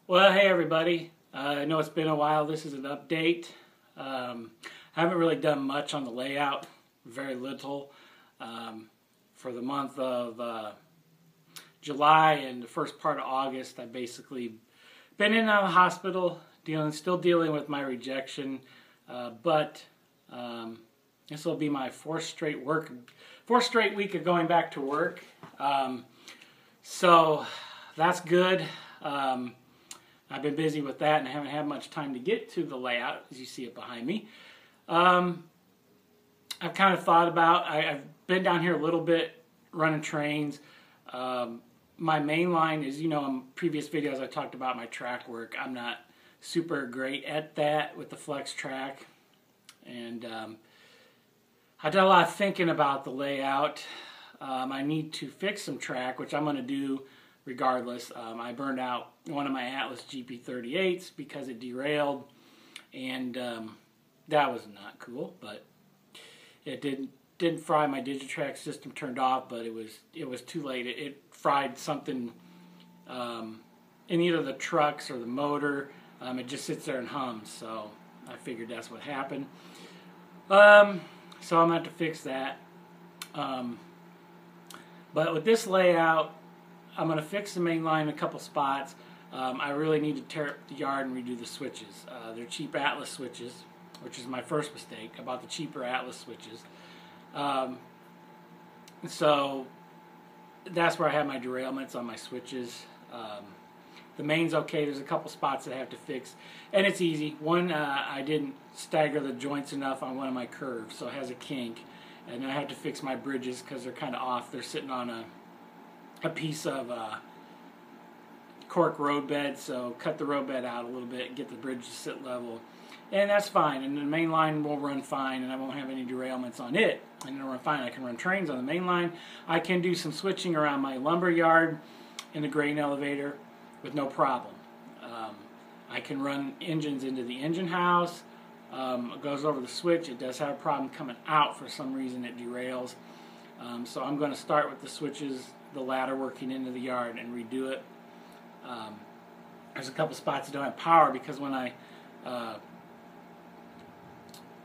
Well, hey everybody. I know it's been a while. This is an update. I haven't really done much on the layout, very little. For the month of July and the first part of August, I've basically been in and out of the hospital, still dealing with my rejection, but this will be my fourth straight week of going back to work. So that's good. I've been busy with that and I haven't had much time to get to the layout, as you see it behind me. I've kind of thought about, I've been down here a little bit running trains. My main line is, in previous videos I talked about my track work. I'm not super great at that with the Flex track. And I did a lot of thinking about the layout. I need to fix some track, which I'm going to do regardless. I burned out one of my Atlas GP38s because it derailed, and that was not cool, but it didn't fry. My Digitrack system turned off, but it was too late. It fried something in either the trucks or the motor. It just sits there and hums, so I figured that's what happened. So I'm going to have to fix that. But with this layout, I'm going to fix the main line in a couple spots. I really need to tear up the yard and redo the switches. They're cheap Atlas switches, which is my first mistake. I bought the cheaper Atlas switches. So that's where I have my derailments on my switches. The main's okay. There's a couple spots that I have to fix, and it's easy. One, I didn't stagger the joints enough on one of my curves, so it has a kink, and I have to fix my bridges because they're kind of off. They're sitting on a piece of cork roadbed, so cut the roadbed out a little bit, get the bridge to sit level, and that's fine. And the main line will run fine, and I won't have any derailments on it, and it'll run fine. I can run trains on the main line. I can do some switching around my lumber yard in the grain elevator with no problem. I can run engines into the engine house. It goes over the switch. It does have a problem coming out. For some reason it derails. So I'm going to start with the switches, the ladder working into the yard, and redo it. There's a couple spots that don't have power because when I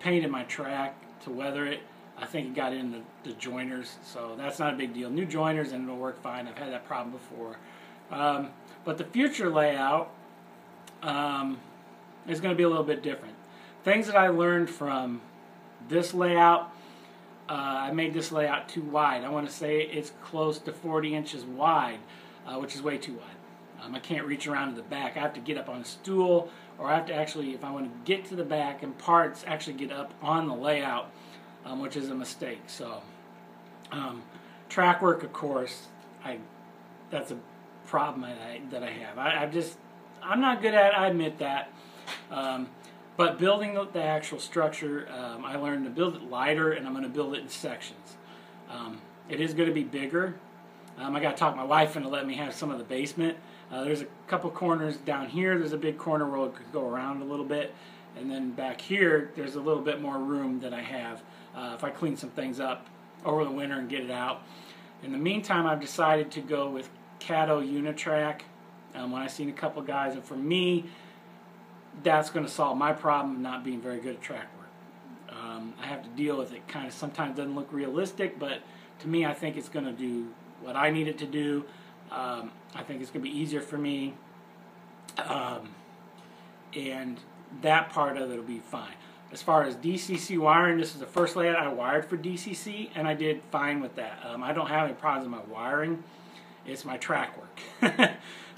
painted my track to weather it, I think it got in the joiners, so that's not a big deal. New joiners and it'll work fine. I've had that problem before. But the future layout is going to be a little bit different. Things that I learned from this layout, I made this layout too wide. I want to say it's close to 40 inches wide, which is way too wide. I can't reach around to the back. I have to get up on a stool, or I have to actually, if I want to get to the back in parts, actually get up on the layout, which is a mistake. So, track work, of course, that's a problem that I have. I'm not good at it, I admit that. But building the actual structure, I learned to build it lighter, and I'm going to build it in sections. It is going to be bigger. I got to talk my wife into letting me have some of the basement. There's a couple corners down here. There's a big corner where it could go around a little bit. And then back here, there's a little bit more room that I have if I clean some things up over the winter and get it out. In the meantime, I've decided to go with Caddo Unitrack. When I've seen a couple guys, and for me, that's going to solve my problem of not being very good at track work. I have to deal with it. Kind of sometimes doesn't look realistic, but to me, I think it's going to do what I need it to do. I think it's going to be easier for me, and that part of it will be fine. As far as DCC wiring, this is the first layout I wired for DCC, and I did fine with that. I don't have any problems with my wiring. It's my track work.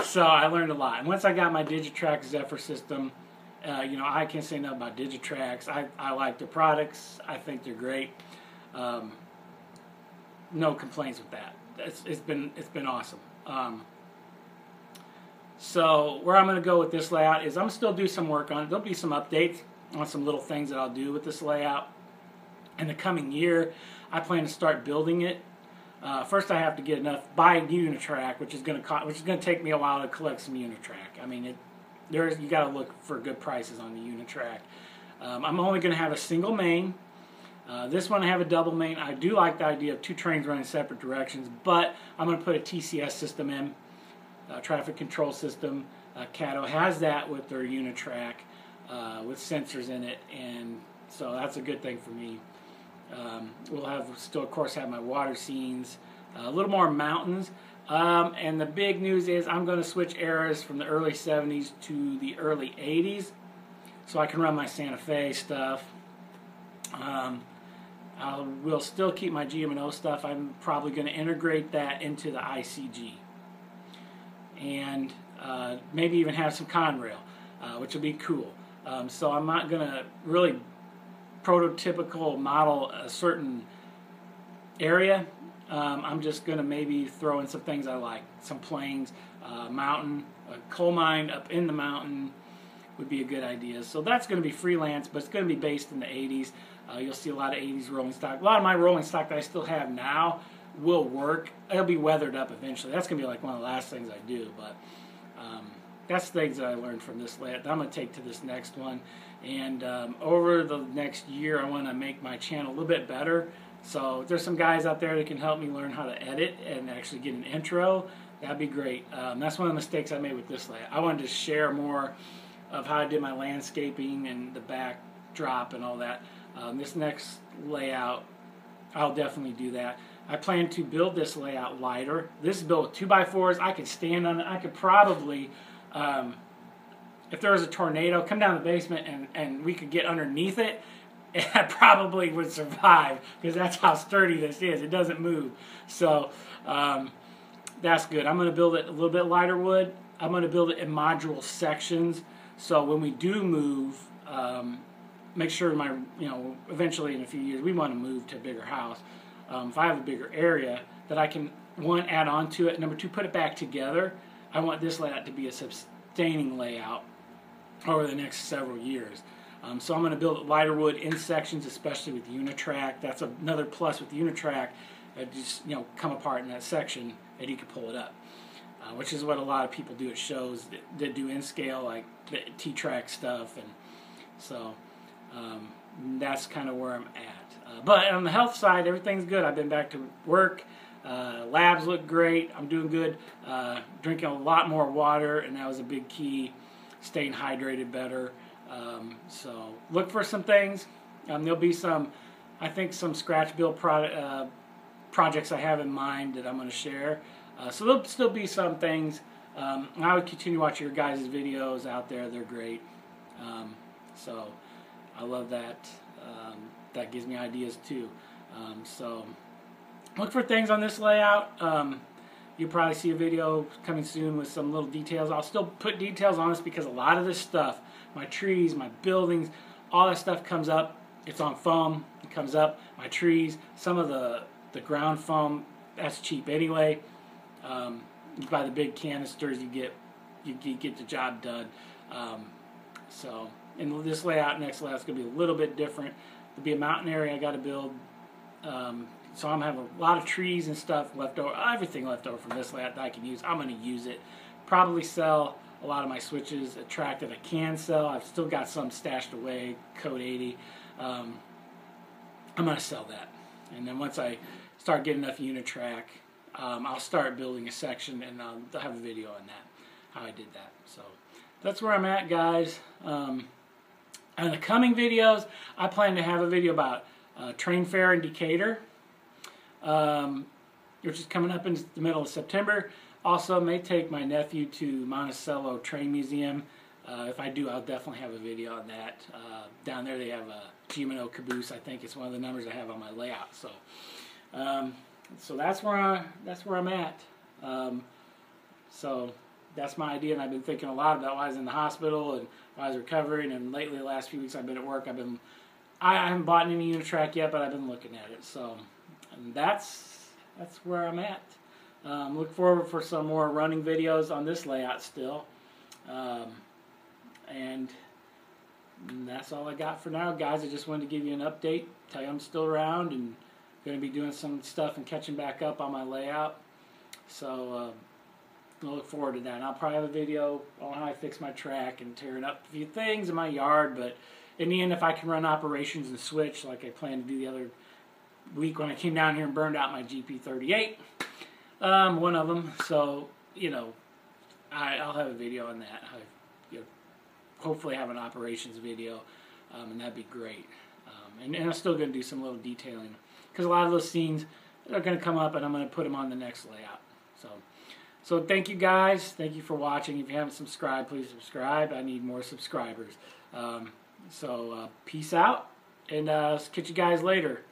So I learned a lot. And once I got my Digitrack Zephyr system, I can't say nothing about Digitracks. I like their products. I think they're great. No complaints with that. It's been awesome. So where I'm going to go with this layout is I'm going to still do some work on it. There'll be some updates on some little things that I'll do with this layout. In the coming year, I plan to start building it. First, I have to get enough, buy Unitrack, which is going to take me a while to collect some Unitrack. I mean, you got to look for good prices on the Unitrack. I'm only going to have a single main. This one I have a double main. I do like the idea of two trains running separate directions, but I'm going to put a TCS system in. traffic control system. Caddo has that with their Unitrack with sensors in it, and so that's a good thing for me. We'll still of course have my water scenes, a little more mountains, and the big news is I'm going to switch eras from the early 70s to the early 80s, so I can run my Santa Fe stuff. I will still keep my GM&O stuff. I'm probably going to integrate that into the ICG, and maybe even have some Conrail, which will be cool. So I'm not going to really prototypical model a certain area. I'm just going to maybe throw in some things I like. Some plains, mountain, a coal mine up in the mountain would be a good idea. So that's going to be freelance, but it's going to be based in the 80s. You'll see a lot of 80s rolling stock. A lot of my rolling stock that I still have now will work. It'll be weathered up eventually. That's going to be like one of the last things I do, but that's things that I learned from this layout that I'm going to take to this next one. And over the next year, I want to make my channel a little bit better. So if there's some guys out there that can help me learn how to edit and actually get an intro, that'd be great. That's one of the mistakes I made with this layout. I wanted to share more of how I did my landscaping and the backdrop and all that. This next layout, I'll definitely do that. I plan to build this layout lighter. This is built with 2x4s. I could stand on it. I could probably, if there was a tornado, come down the basement and we could get underneath it. I probably would survive because that's how sturdy this is. It doesn't move. So that's good. I'm going to build it a little bit lighter wood. I'm going to build it in module sections. So when we do move, make sure eventually in a few years we want to move to a bigger house. If I have a bigger area that I can, one, add on to it, number two, put it back together. I want this layout to be a sustaining layout over the next several years. So I'm going to build lighter wood in sections, especially with Unitrack. That's another plus with Unitrack. Just come apart in that section and you can pull it up, which is what a lot of people do at shows that do in scale, like the T-Track stuff, and so that's kind of where I'm at. But on the health side, everything's good. I've been back to work. Labs look great. I'm doing good. Drinking a lot more water, and that was a big key. Staying hydrated better. So look for some things. There'll be some, I think, some scratch build projects I have in mind that I'm going to share. So there'll still be some things. I would continue watching your guys' videos out there. They're great. So I love that. That gives me ideas too. So look for things on this layout. You'll probably see a video coming soon with some little details. I'll still put details on this because a lot of this stuff, my trees, my buildings, all that stuff comes up. It's on foam. It comes up. My trees, some of the ground foam, that's cheap anyway. You buy the big canisters, you get the job done. So in this layout, next layout's going to be a little bit different. There'll be a mountain area I got to build. So I'm having a lot of trees and stuff left over, everything left over from this layout that I can use. I'm going to use it. Probably sell a lot of my switches, a track that I can sell. I've still got some stashed away, Code 80. I'm going to sell that. And then once I start getting enough Unitrack, I'll start building a section, and I'll have a video on that, how I did that. So that's where I'm at, guys. In the coming videos, I plan to have a video about train fair in Decatur, which is coming up in the middle of September. Also, may take my nephew to Monticello Train Museum. If I do, I'll definitely have a video on that. Down there, they have a GM&O caboose. I think it's one of the numbers I have on my layout. So, so that's where I'm at. So that's my idea, and I've been thinking a lot about while I was in the hospital and while I was recovering. And lately, the last few weeks, I've been at work. I haven't bought any Unitrack yet, but I've been looking at it. So and that's where I'm at. Look forward for some more running videos on this layout still. And that's all I got for now, guys. I just wanted to give you an update, tell you I'm still around and going to be doing some stuff and catching back up on my layout. So I'll look forward to that. And I'll probably have a video on how I fix my track and tearing up a few things in my yard. But in the end, if I can run operations and switch like I planned to do the other week when I came down here and burned out my GP38, one of them. So, I'll have a video on that. Hopefully have an operations video, and that'd be great. And I'm still going to do some little detailing, because a lot of those scenes are going to come up, and I'm going to put them on the next layout. So thank you guys. Thank you for watching. If you haven't subscribed, please subscribe. I need more subscribers. Peace out, and catch you guys later.